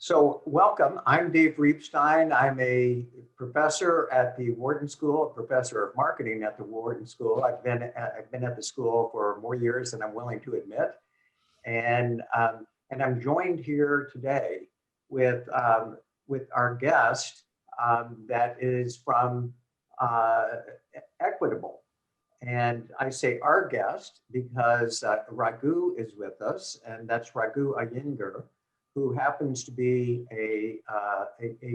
So welcome, I'm Dave Reibstein. I'm a professor at the Wharton School, a professor of marketing at the Wharton School. I've been at the school for more years than I'm willing to admit. And I'm joined here today with our guest that is from Equitable. And I say our guest because Raghu is with us, and that's Raghu Iyengar, who happens to be a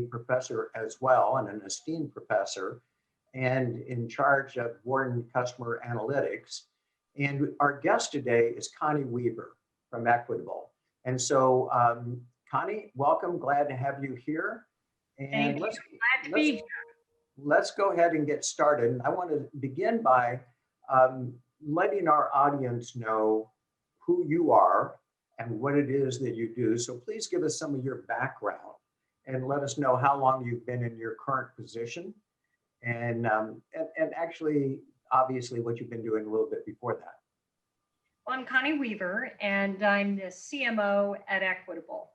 professor as well, and an esteemed professor, and in charge of Wharton Customer Analytics. And our guest today is Connie Weaver from Equitable. And so, Connie, welcome. Glad to have you here. And Thank you. Glad to be here. Let's go ahead and get started. And I want to begin by letting our audience know who you are and what it is that you do. So please give us some of your background and let us know how long you've been in your current position, and actually, obviously, what you've been doing a little bit before that. Well, I'm Connie Weaver, and I'm the CMO at Equitable.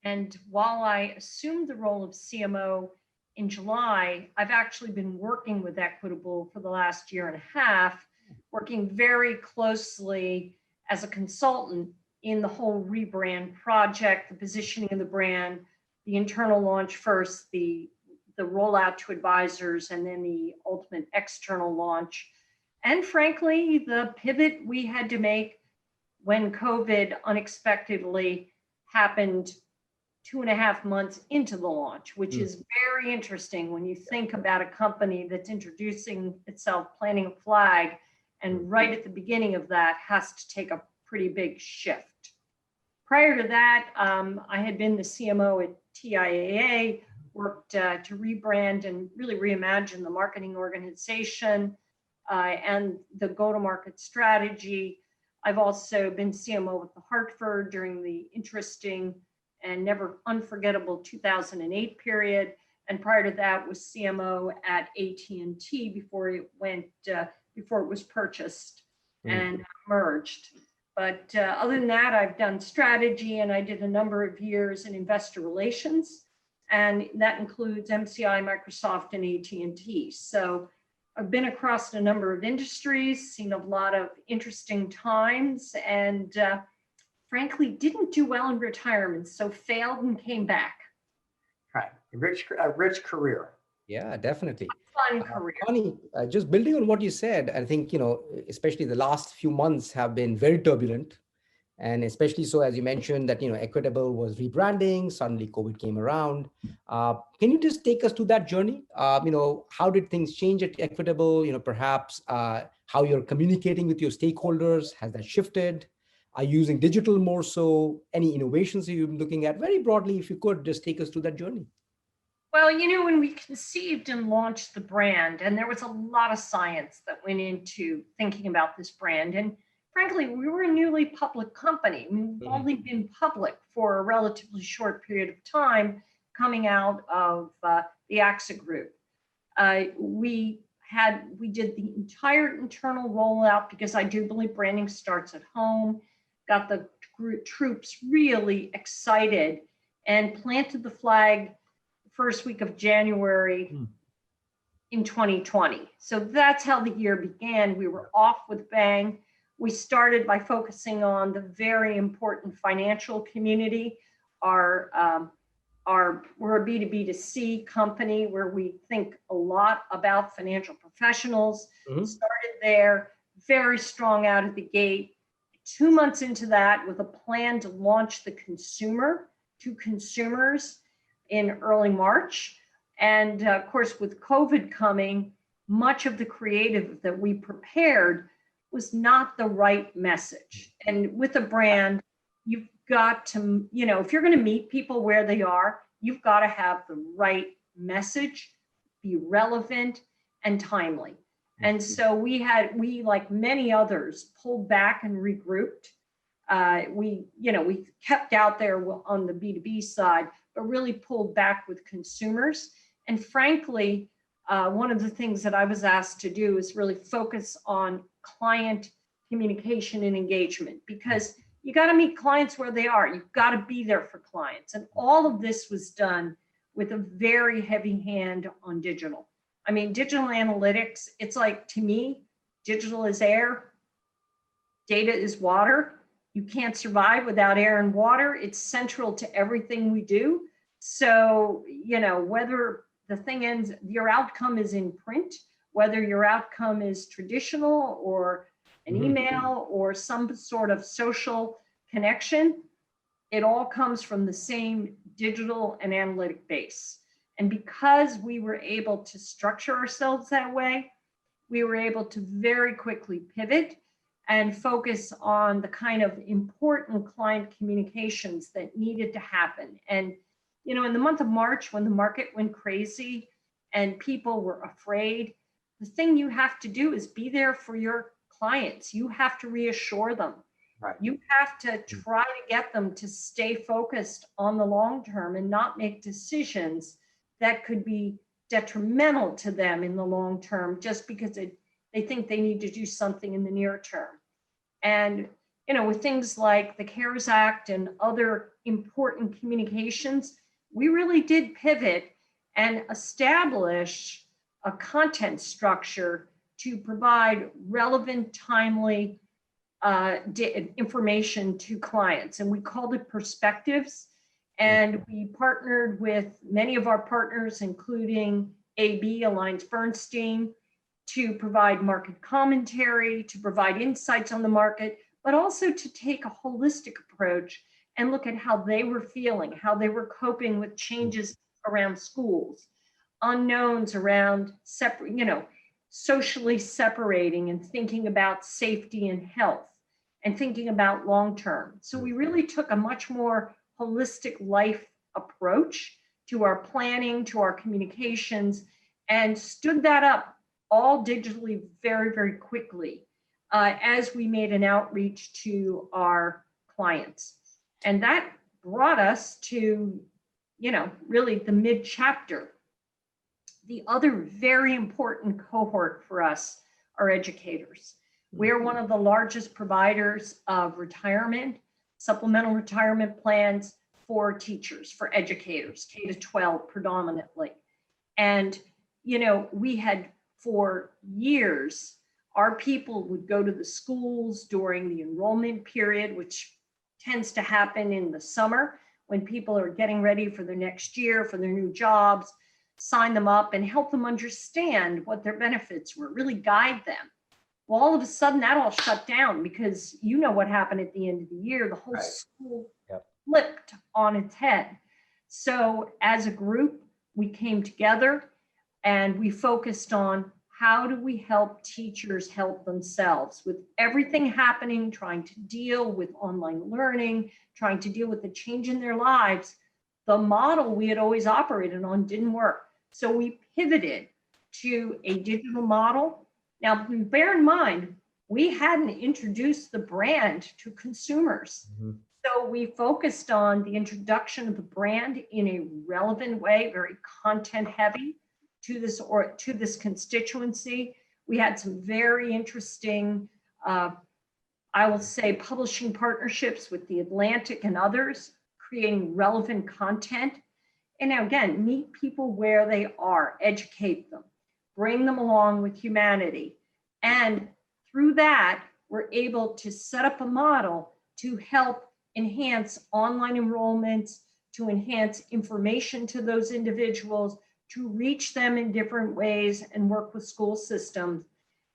And while I assumed the role of CMO in July, I've actually been working with Equitable for the last year and a half, working very closely as a consultant in the whole rebrand project, the positioning of the brand, the internal launch first, the rollout to advisors, and then the ultimate external launch. And frankly, the pivot we had to make when COVID unexpectedly happened 2.5 months into the launch, which is very interesting when you think about a company that's introducing itself, planting a flag, and right at the beginning of that has to take a pretty big shift. Prior to that, I had been the CMO at TIAA, worked to rebrand and really reimagine the marketing organization and the go-to-market strategy. I've also been CMO with the Hartford during the interesting and never unforgettable 2008 period. And prior to that was CMO at AT&T before it was purchased and merged. But other than that, I've done strategy, and I did a number of years in investor relations, and that includes MCI, Microsoft, and AT&T. So I've been across a number of industries, seen a lot of interesting times, and frankly, didn't do well in retirement, so failed and came back. Right, a rich career. Yeah, definitely. Fun career. Connie, just building on what you said, I think, especially the last few months have been very turbulent. And especially so, as you mentioned, that, Equitable was rebranding, suddenly COVID came around. Can you just take us to that journey? How did things change at Equitable? Perhaps how you're communicating with your stakeholders, has that shifted? Are you using digital more so? Any innovations you've been looking at? Very broadly, if you could just take us to that journey. Well, when we conceived and launched the brand, and there was a lot of science that went into thinking about this brand. And frankly, we were a newly public company. We've only been public for a relatively short period of time coming out of the AXA group. We did the entire internal rollout because I do believe branding starts at home, got the troops really excited and planted the flag first week of January in 2020. So that's how the year began. We were off with a bang. We started by focusing on the very important financial community. We're a B2B2C company where we think a lot about financial professionals. Started there, very strong out of the gate. 2 months into that, with a plan to launch the consumer to consumers in early March. And of course, with COVID coming, much of the creative that we prepared was not the right message. And with a brand, you've got to, if you're going to meet people where they are, you've got to have the right message, be relevant and timely. And so we, like many others, pulled back and regrouped. We kept out there on the B2B side, but really pulled back with consumers. And frankly, one of the things that I was asked to do is really focus on client communication and engagement, because you got to meet clients where they are. You've got to be there for clients. And all of this was done with a very heavy hand on digital. I mean, digital analytics, it's like, to me, digital is air, data is water. You can't survive without air and water. It's central to everything we do. So, you know, whether the thing ends, your outcome is in print, whether your outcome is traditional or an email or some sort of social connection, it all comes from the same digital and analytic base. And because we were able to structure ourselves that way, we were able to very quickly pivot and focus on the kind of important client communications that needed to happen. And, you know, in the month of March, when the market went crazy and people were afraid, the thing you have to do is be there for your clients. You have to reassure them. Right. You have to try to get them to stay focused on the long term and not make decisions that could be detrimental to them in the long term just because they think they need to do something in the near term. And, you know, with things like the CARES Act and other important communications, we really did pivot and establish a content structure to provide relevant, timely information to clients. And we called it Perspectives. And we partnered with many of our partners, including AB, AllianceBernstein, to provide market commentary, to provide insights on the market, but also to take a holistic approach and look at how they were feeling, how they were coping with changes around schools, unknowns around separate, you know, socially separating and thinking about safety and health and thinking about long term. So we really took a much more holistic life approach to our planning, to our communications, and stood that up all digitally very, very quickly as we made an outreach to our clients. And that brought us to, you know, really the mid-chapter. The other very important cohort for us are educators. We're one of the largest providers of retirement, supplemental retirement plans for teachers, for educators, K to 12 predominantly. And, you know, we had for years, our people would go to the schools during the enrollment period, which tends to happen in the summer when people are getting ready for their next year, for their new jobs, sign them up and help them understand what their benefits were, really guide them. Well, all of a sudden that all shut down because you know what happened at the end of the year, the whole school flipped on its head. So as a group, we came together and we focused on how do we help teachers help themselves with everything happening, trying to deal with online learning, trying to deal with the change in their lives. The model we had always operated on didn't work. So we pivoted to a digital model. Now, bear in mind, we hadn't introduced the brand to consumers. So we focused on the introduction of the brand in a relevant way, very content heavy to this constituency. We had some very interesting, I will say, publishing partnerships with The Atlantic and others, creating relevant content. And now again, meet people where they are, educate them, bring them along with humanity. And through that, we're able to set up a model to help enhance online enrollments, to enhance information to those individuals, to reach them in different ways and work with school systems.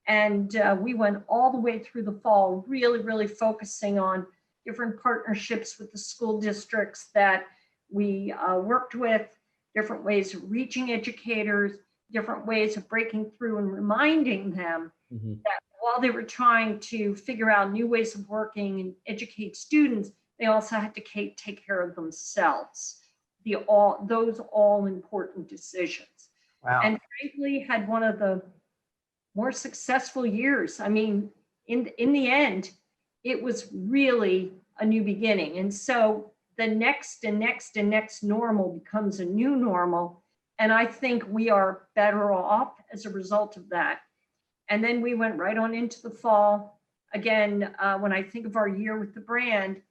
And we went all the way through the fall, really focusing on different partnerships with the school districts that we worked with, different ways of reaching educators, different ways of breaking through and reminding them that while they were trying to figure out new ways of working and educate students, they also had to take care of themselves. Those all important decisions. Wow. And frankly, had one of the more successful years. I mean, in the end, it was really a new beginning. And so the next normal becomes a new normal. And I think we are better off as a result of that. And then we went right on into the fall. again, when I think of our year with the brand,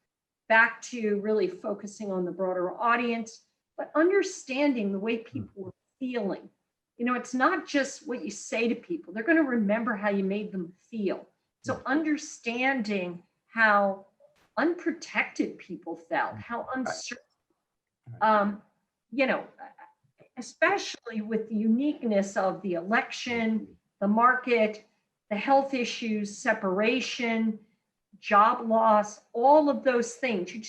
back to really focusing on the broader audience, but understanding the way people were feeling. You know, it's not just what you say to people. They're going to remember how you made them feel. So understanding how unprotected people felt, how uncertain, you know, especially with the uniqueness of the election, the market, the health issues, separation, job loss, all of those things. You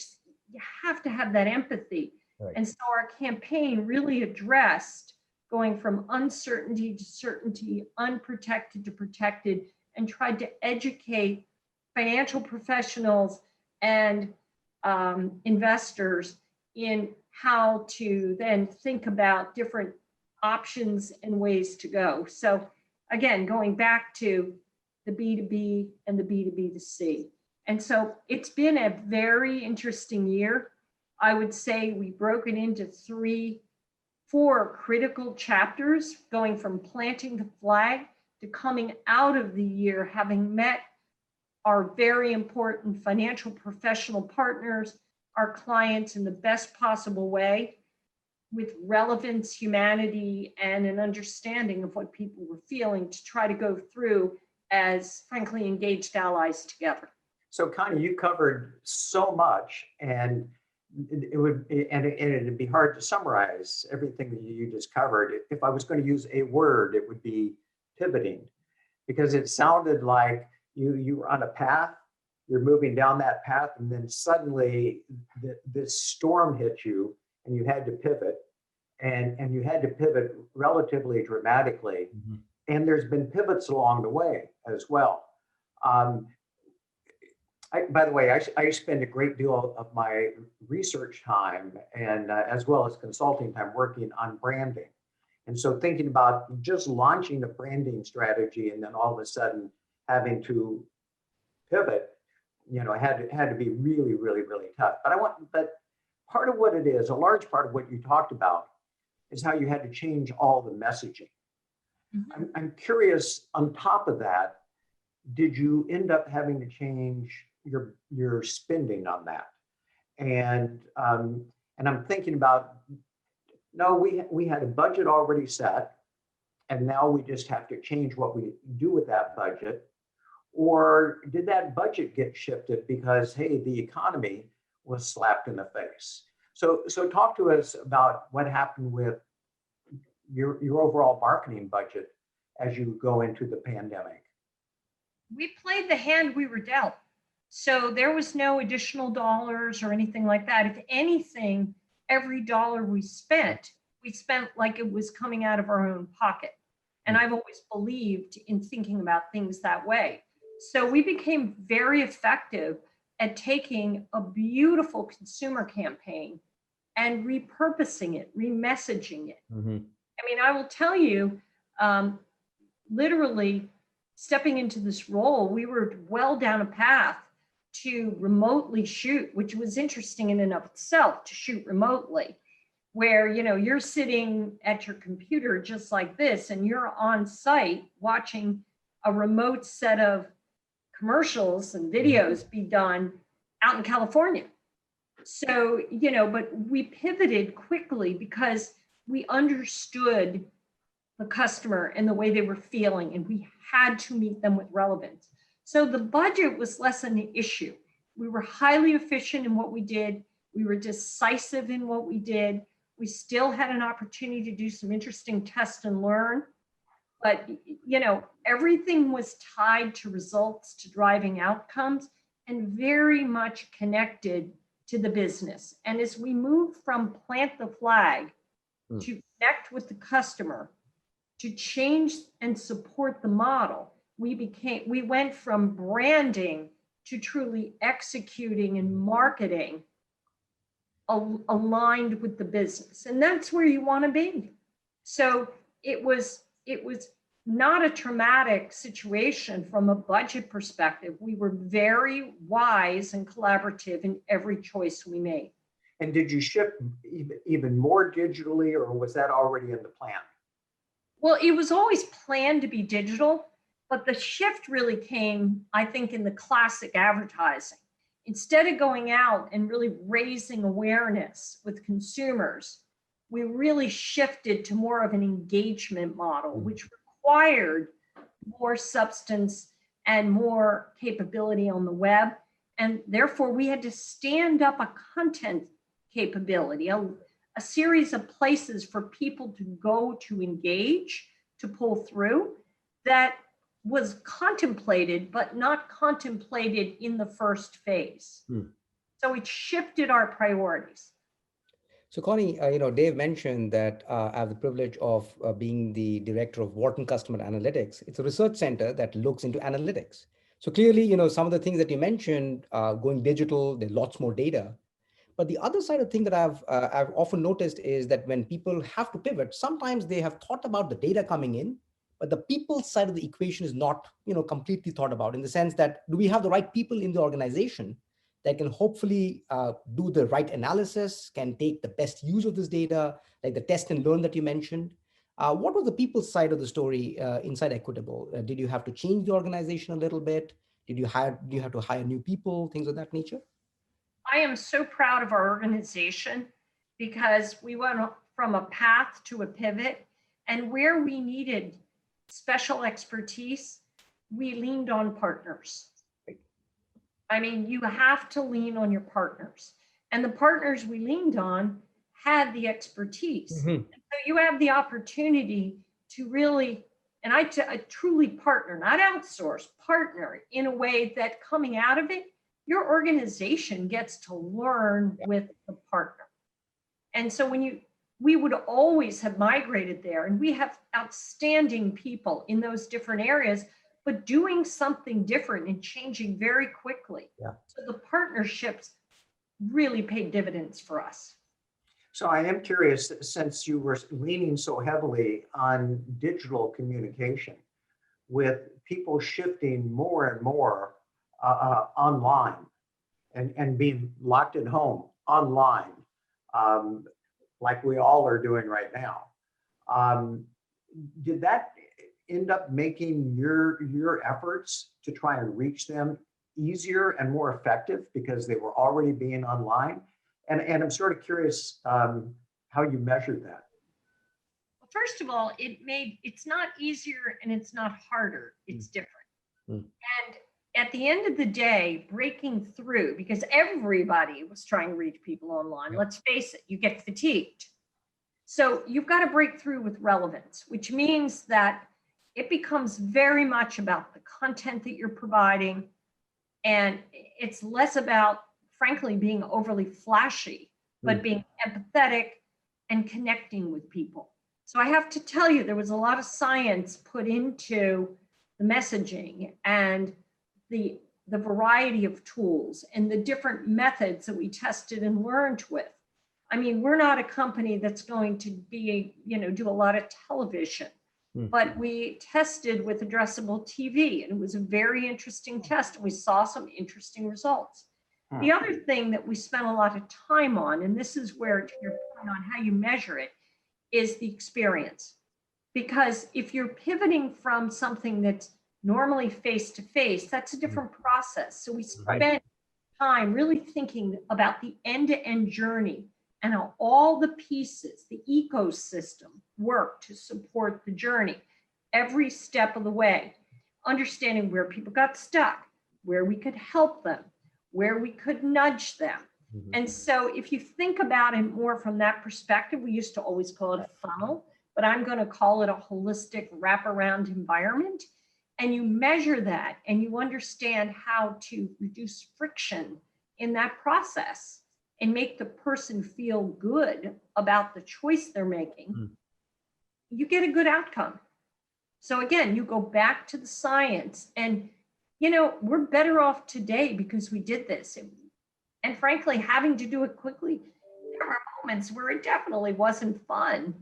have to have that empathy. Right. And so our campaign really addressed going from uncertainty to certainty, unprotected to protected, and tried to educate financial professionals and investors in how to then think about different options and ways to go. So again, going back to the B2B and the B2B2C. And so it's been a very interesting year. I would say we broke it into 4 critical chapters, going from planting the flag to coming out of the year, having met our very important financial professional partners, our clients in the best possible way, with relevance, humanity, and an understanding of what people were feeling to try to go through as frankly engaged allies together. So Connie, you covered so much, and it'd be hard to summarize everything that you just covered. If I was going to use a word, it would be pivoting, because it sounded like you were on a path, you're moving down that path, and then suddenly this storm hit you and you had to pivot, and you had to pivot relatively dramatically. Mm-hmm. And there's been pivots along the way as well. By the way, I spend a great deal of my research time and as well as consulting time working on branding. And so thinking about just launching a branding strategy and then all of a sudden having to pivot, you know, had to be really, really, really tough. But part of what it is, a large part of what you talked about, is how you had to change all the messaging. Mm-hmm. I'm curious, on top of that, did you end up having to change your spending on that? And I'm thinking about, no, we had a budget already set, and now we just have to change what we do with that budget. Or did that budget get shifted because, hey, the economy was slapped in the face? So talk to us about what happened with your overall marketing budget as you go into the pandemic. We played the hand we were dealt. So there was no additional dollars or anything like that. If anything, every dollar we spent like it was coming out of our own pocket. And I've always believed in thinking about things that way. So we became very effective at taking a beautiful consumer campaign and repurposing it, remessaging it. Mm-hmm. I mean, I will tell you, literally stepping into this role, we were well down a path to remotely shoot, which was interesting in and of itself, to shoot remotely, where, you know, you're sitting at your computer just like this, and you're on site watching a remote set of commercials and videos be done out in California. So, you know, but we pivoted quickly because we understood the customer and the way they were feeling, and we had to meet them with relevance. So the budget was less an issue. We were highly efficient in what we did. We were decisive in what we did. We still had an opportunity to do some interesting test and learn. But, you know, everything was tied to results, to driving outcomes, and very much connected to the business. And as we moved from plant the flag to connect with the customer, to change and support the model, we went from branding to truly executing and marketing aligned with the business. And that's where you want to be. So it was not a traumatic situation from a budget perspective. We were very wise and collaborative in every choice we made. And did you shift even more digitally, or was that already in the plan? Well, it was always planned to be digital, But the shift really came, I think, in the classic advertising. Instead of going out and really raising awareness with consumers, we really shifted to more of an engagement model, which required more substance and more capability on the web. And therefore, we had to stand up a content capability, a series of places for people to go to engage, to pull through, that was contemplated, but not contemplated in the first phase. So it shifted our priorities. So Connie, Dave mentioned that I have the privilege of being the director of Wharton Customer Analytics. It's a research center that looks into analytics. So clearly, some of the things that you mentioned, going digital, there's lots more data. But the other side of thing that I've often noticed is that when people have to pivot, sometimes they have thought about the data coming in, but the people side of the equation is not, completely thought about, in the sense that, do we have the right people in the organization that can hopefully do the right analysis, can take the best use of this data, like the test and learn that you mentioned? What was the people side of the story inside Equitable? Did you have to change the organization a little bit? Do you have to hire new people, things of that nature? I am so proud of our organization because we went from a path to a pivot, and where we needed special expertise, we leaned on partners. I mean, you have to lean on your partners, and the partners we leaned on had the expertise. So you have the opportunity to really, and I truly partner, not outsource, partner in a way that coming out of it, your organization gets to learn with the partner. And so we would always have migrated there, and we have outstanding people in those different areas, but doing something different and changing very quickly. Yeah. So the partnerships really paid dividends for us. So I am curious, since you were leaning so heavily on digital communication, with people shifting more and more online and being locked at home online, like we all are doing right now. Did that end up making your efforts to try and reach them easier and more effective because they were already being online? And I'm sort of curious how you measured that. Well, first of all, it's not easier and it's not harder, it's different. And at the end of the day, breaking through, because everybody was trying to reach people online, let's face it, you get fatigued. So you've got to break through with relevance, which means that it becomes very much about the content that you're providing. And it's less about, frankly, being overly flashy, but being empathetic and connecting with people. So I have to tell you, there was a lot of science put into the messaging and the variety of tools and the different methods that we tested and learned with. I mean, we're not a company that's going to be, do a lot of television, but we tested with addressable TV, and it was a very interesting test, and we saw some interesting results. The other thing that we spent a lot of time on, and this is where, to your point on how you measure it, is the experience. Because if you're pivoting from something that's normally face-to-face, that's a different process. So we spent time really thinking about the end-to-end journey and how all the pieces, the ecosystem, work to support the journey every step of the way, understanding where people got stuck, where we could help them, where we could nudge them. And so if you think about it more from that perspective, we used to always call it a funnel, but I'm going to call it a holistic wraparound environment. And you measure that and you understand how to reduce friction in that process and make the person feel good about the choice they're making, you get a good outcome. So again, you go back to the science, and we're better off today because we did this. And frankly, having to do it quickly, there are moments where it definitely wasn't fun.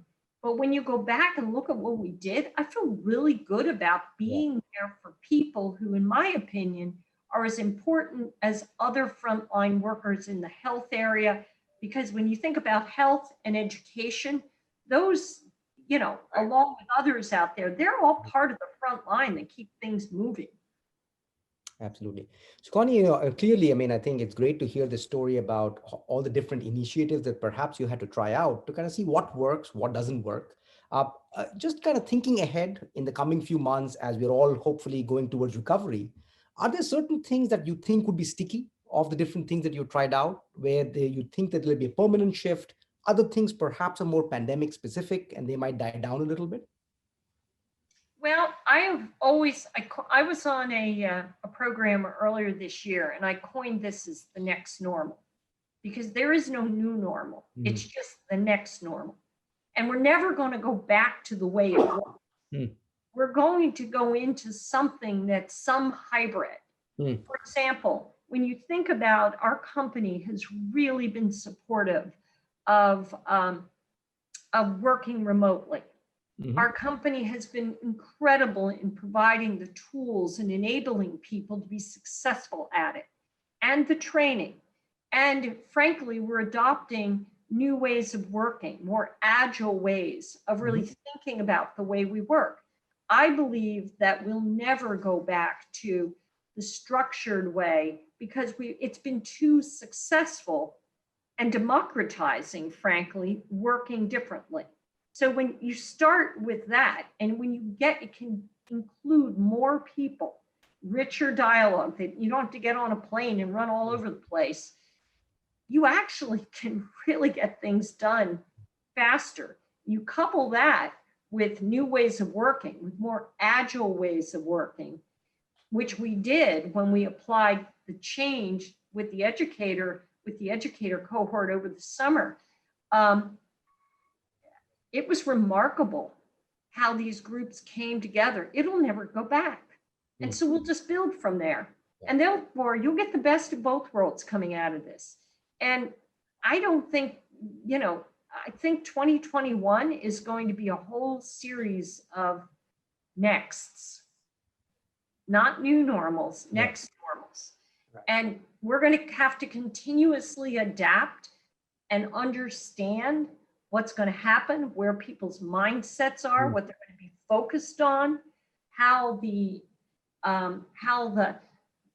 But when you go back and look at what we did, I feel really good about being there for people who, in my opinion, are as important as other frontline workers in the health area. Because when you think about health and education, those along with others out there, they're all part of the front line that keep things moving. Absolutely. So Connie, clearly, I mean, I think it's great to hear the story about all the different initiatives that perhaps you had to try out to kind of see what works, what doesn't work. Just kind of thinking ahead in the coming few months as we're all hopefully going towards recovery, are there certain things that you think would be sticky of the different things that you tried out, where you think that there'll be a permanent shift? Other things perhaps are more pandemic specific and they might die down a little bit? Well, I was on a program earlier this year, and I coined this as the next normal, because there is no new normal. It's just the next normal. And we're never going to go back to the way it was. We're going to go into something that's some hybrid. For example, when you think about, our company has really been supportive of working remotely. Our company has been incredible in providing the tools and enabling people to be successful at it, and the training. And frankly, we're adopting new ways of working, more agile ways of really thinking about the way we work. I believe that we'll never go back to the structured way, because it's been too successful and democratizing, frankly, working differently. So when you start with that, and when it can include more people, richer dialogue, that you don't have to get on a plane and run all over the place, you actually can really get things done faster. You couple that with new ways of working, with more agile ways of working, which we did when we applied the change with the educator cohort over the summer. It was remarkable how these groups came together. It'll never go back. And so we'll just build from there. And therefore, you'll get the best of both worlds coming out of this. And I don't think, I think 2021 is going to be a whole series of nexts, not new normals, next normals. Right. And we're going to have to continuously adapt and understand what's going to happen, where people's mindsets are, what they're going to be focused on, how the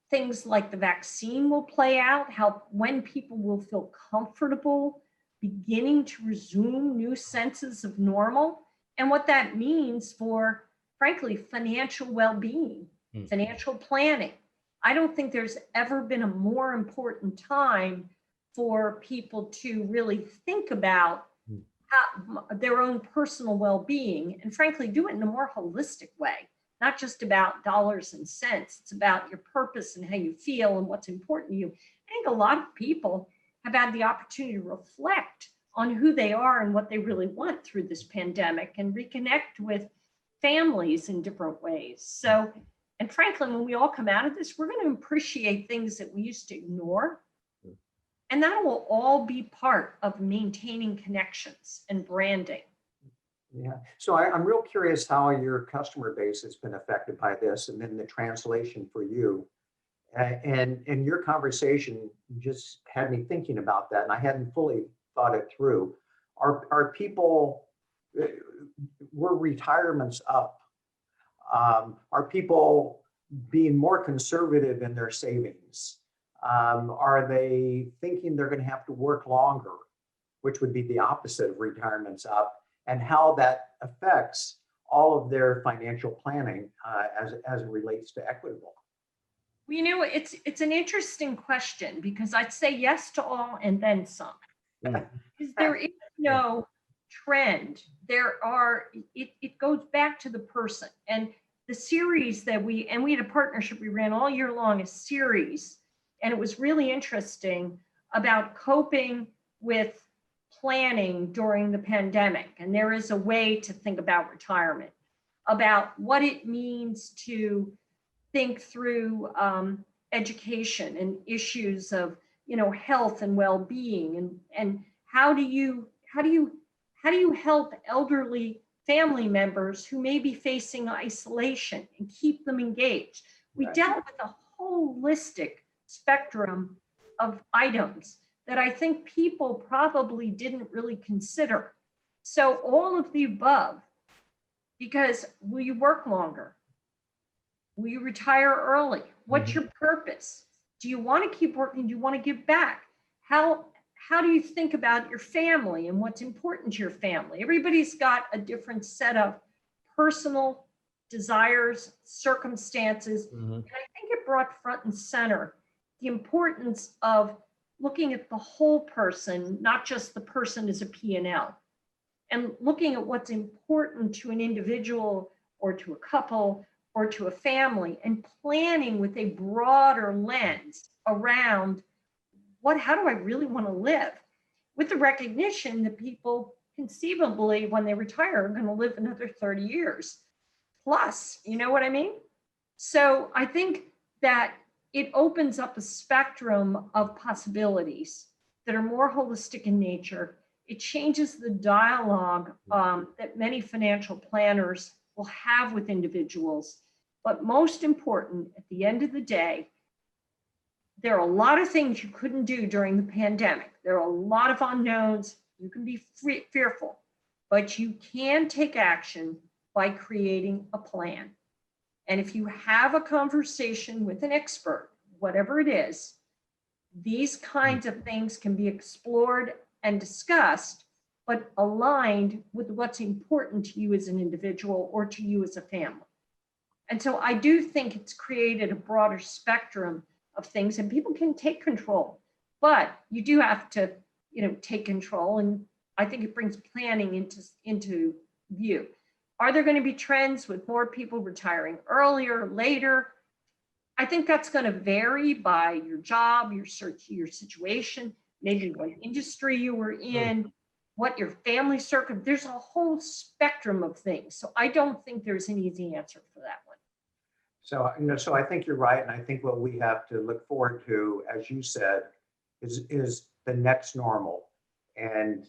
things like the vaccine will play out, when people will feel comfortable beginning to resume new senses of normal, and what that means for, frankly, financial well-being, financial planning. I don't think there's ever been a more important time for people to really think about their own personal well-being, and frankly, do it in a more holistic way, not just about dollars and cents. It's about your purpose and how you feel and what's important to you. I think a lot of people have had the opportunity to reflect on who they are and what they really want through this pandemic, and reconnect with families in different ways. So, and frankly, when we all come out of this, we're going to appreciate things that we used to ignore. And that will all be part of maintaining connections and branding. Yeah. So I'm real curious how your customer base has been affected by this, and then the translation for you. And your conversation just had me thinking about that, and I hadn't fully thought it through. Are people, were retirements up? Are people being more conservative in their savings? Are they thinking they're going to have to work longer, which would be the opposite of retirement's up, and how that affects all of their financial planning as it relates to Equitable? Well, it's an interesting question, because I'd say yes to all and then some. Because there is no trend. It goes back to the person. And the series that we had a partnership we ran all year long, a series, and it was really interesting, about coping with planning during the pandemic. And there is a way to think about retirement, about what it means to think through education and issues of health and well-being, and how do you help elderly family members who may be facing isolation and keep them engaged. We dealt with a holistic spectrum of items that I think people probably didn't really consider. So all of the above Because will you work longer? Will you retire early? What's Mhm. your purpose? Do you want to keep working? Do you want to give back? How do you think about your family and what's important to your family? Everybody's got a different set of personal desires, circumstances. Mhm. And I think it brought front and center the importance of looking at the whole person, not just the person as a P&L, and looking at what's important to an individual or to a couple or to a family, and planning with a broader lens around how do I really want to live, with the recognition that people conceivably, when they retire, are going to live another 30 years plus. You know what I mean? So I think that it opens up a spectrum of possibilities that are more holistic in nature. It changes the dialogue that many financial planners will have with individuals. But most important, at the end of the day, there are a lot of things you couldn't do during the pandemic. There are a lot of unknowns. You can be fearful, but you can take action by creating a plan. And if you have a conversation with an expert, whatever it is, these kinds of things can be explored and discussed, but aligned with what's important to you as an individual or to you as a family. And so I do think it's created a broader spectrum of things, and people can take control, but you do have to, take control. And I think it brings planning into view. Are there going to be trends with more people retiring earlier, later? I think that's going to vary by your job, your situation, maybe what industry you were in, what your family circle. There's a whole spectrum of things. So I don't think there's an easy answer for that one. So I think you're right, and I think what we have to look forward to, as you said, is the next normal, and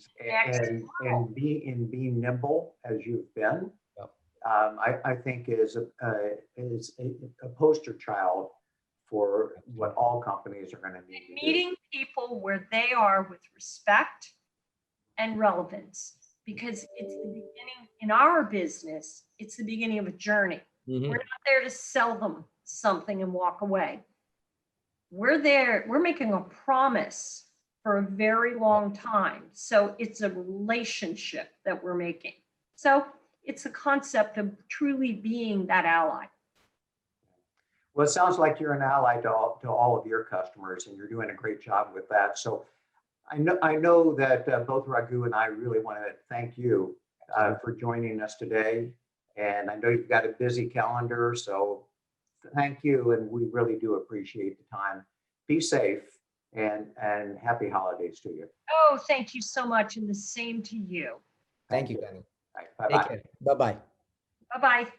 being nimble as you've been. Yep. I think is a poster child for what all companies are going to need to do. Meeting people where they are with respect and relevance, because it's the beginning in our business. It's the beginning of a journey. Mhm. We're not there to sell them something and walk away. We're there, we're making a promise for a very long time. So it's a relationship that we're making. So it's a concept of truly being that ally. Well, it sounds like you're an ally to all of your customers, and you're doing a great job with that. So I know that both Raghu and I really want to thank you for joining us today. And I know you've got a busy calendar, so thank you. And we really do appreciate the time. Be safe and happy holidays to you. Oh, thank you so much. And the same to you. Thank you, Connie. Right, bye-bye. Take care. Bye-bye. Bye-bye.